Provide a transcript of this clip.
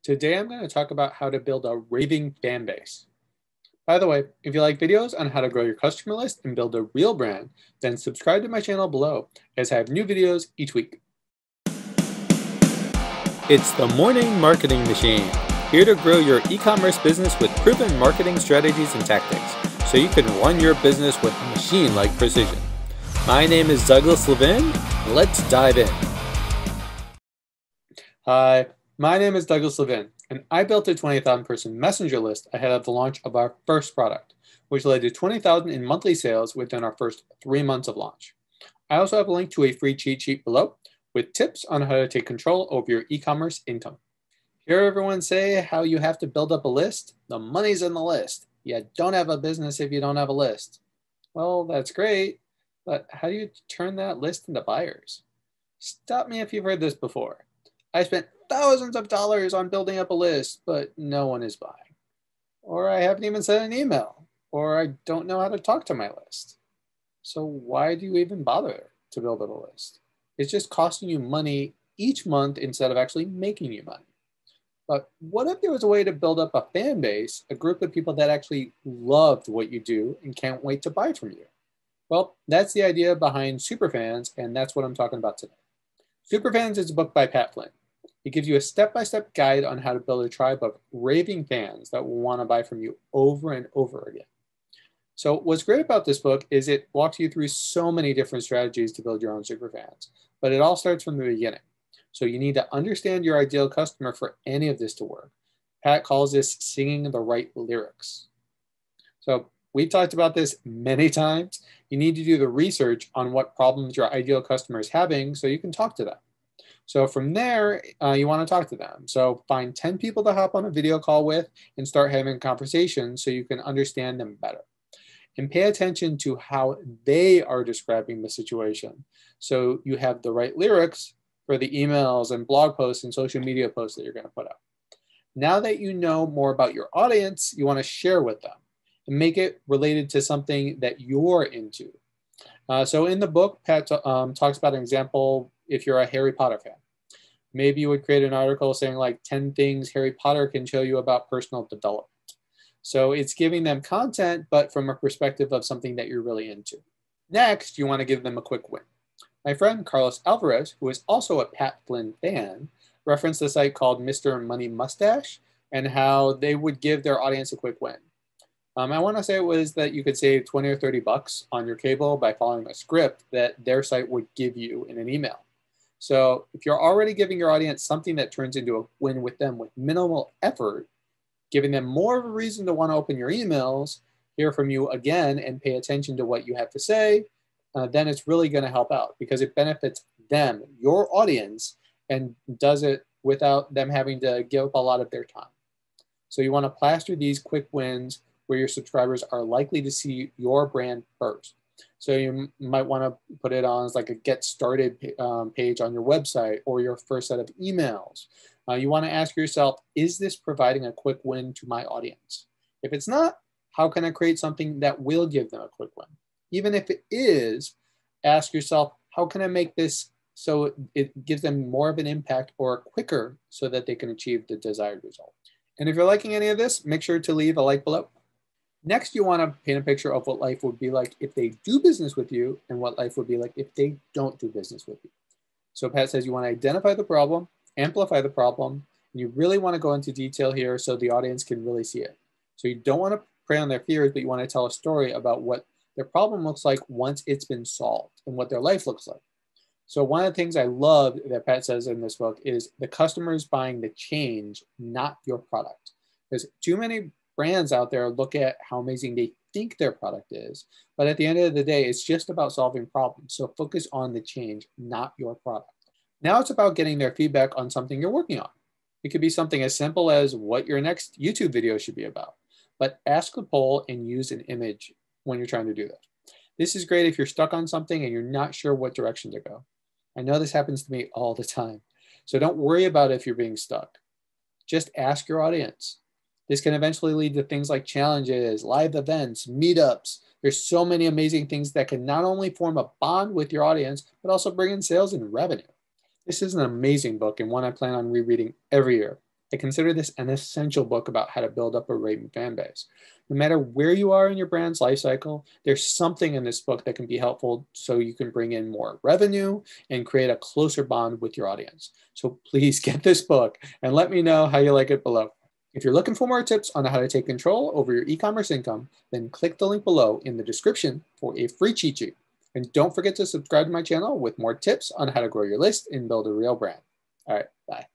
Today I'm going to talk about how to build a raving fan base. By the way, if you like videos on how to grow your customer list and build a real brand, then subscribe to my channel below as I have new videos each week. It's the Morning Marketing Machine, here to grow your e-commerce business with proven marketing strategies and tactics, so you can run your business with machine-like precision. My name is Douglas Levin. Let's dive in. Hi, my name is Douglas Levin, and I built a 20,000 person messenger list ahead of the launch of our first product, which led to 20,000 in monthly sales within our first 3 months of launch. I also have a link to a free cheat sheet below with tips on how to take control over your e-commerce income. Hear everyone say how you have to build up a list? The money's in the list. You don't have a business if you don't have a list. Well, that's great, but how do you turn that list into buyers? Stop me if you've heard this before. I spent thousands of dollars on building up a list, but no one is buying. Or I haven't even sent an email, or I don't know how to talk to my list. So why do you even bother to build up a list? It's just costing you money each month instead of actually making you money. But what if there was a way to build up a fan base, a group of people that actually loved what you do and can't wait to buy from you? Well, that's the idea behind Superfans, and that's what I'm talking about today. Superfans is a book by Flynn. It gives you a step-by-step guide on how to build a tribe of raving fans that will want to buy from you over and over again. So what's great about this book is it walks you through so many different strategies to build your own superfans, but it all starts from the beginning. So you need to understand your ideal customer for any of this to work. Pat calls this singing the right lyrics. So we've talked about this many times. You need to do the research on what problems your ideal customer is having so you can talk to them. So from there, you want to talk to them. So find 10 people to hop on a video call with and start having a conversation so you can understand them better. And pay attention to how they are describing the situation so you have the right lyrics for the emails and blog posts and social media posts that you're going to put out. Now that you know more about your audience, you want to share with them and make it related to something that you're into. So in the book, Pat talks about an example if you're a Harry Potter fan. Maybe you would create an article saying like 10 things Harry Potter can show you about personal development. So it's giving them content, but from a perspective of something that you're really into. Next, you want to give them a quick win. My friend Carlos Alvarez, who is also a Pat Flynn fan, referenced a site called Mr. Money Mustache and how they would give their audience a quick win. I want to say it was that you could save 20 or 30 bucks on your cable by following a script that their site would give you in an email. So if you're already giving your audience something that turns into a win with them with minimal effort, giving them more of a reason to want to open your emails, hear from you again, and pay attention to what you have to say, then it's really going to help out because it benefits them, your audience, and does it without them having to give up a lot of their time. So you want to plaster these quick wins where your subscribers are likely to see your brand first. So you might want to put it on as like a get started page on your website or your first set of emails. You want to ask yourself, is this providing a quick win to my audience? If it's not, how can I create something that will give them a quick win? Even if it is, ask yourself, how can I make this so it gives them more of an impact or quicker so that they can achieve the desired result? And if you're liking any of this, make sure to leave a like below. Next, you want to paint a picture of what life would be like if they do business with you and what life would be like if they don't do business with you. So Pat says you want to identify the problem, amplify the problem, and you really want to go into detail here so the audience can really see it. So you don't want to prey on their fears, but you want to tell a story about what their problem looks like once it's been solved and what their life looks like. So one of the things I love that Pat says in this book is the customer's buying the change, not your product. There's too many brands out there look at how amazing they think their product is, but at the end of the day, it's just about solving problems. So focus on the change, not your product. Now it's about getting their feedback on something you're working on. It could be something as simple as what your next YouTube video should be about, but ask the poll and use an image when you're trying to do that. This is great if you're stuck on something and you're not sure what direction to go. I know this happens to me all the time. So don't worry about if you're being stuck. Just ask your audience. This can eventually lead to things like challenges, live events, meetups. There's so many amazing things that can not only form a bond with your audience, but also bring in sales and revenue. This is an amazing book and one I plan on rereading every year. I consider this an essential book about how to build up a raving fan base. No matter where you are in your brand's life cycle, there's something in this book that can be helpful so you can bring in more revenue and create a closer bond with your audience. So please get this book and let me know how you like it below. If you're looking for more tips on how to take control over your e-commerce income, then click the link below in the description for a free cheat sheet. And don't forget to subscribe to my channel with more tips on how to grow your list and build a real brand. All right, bye.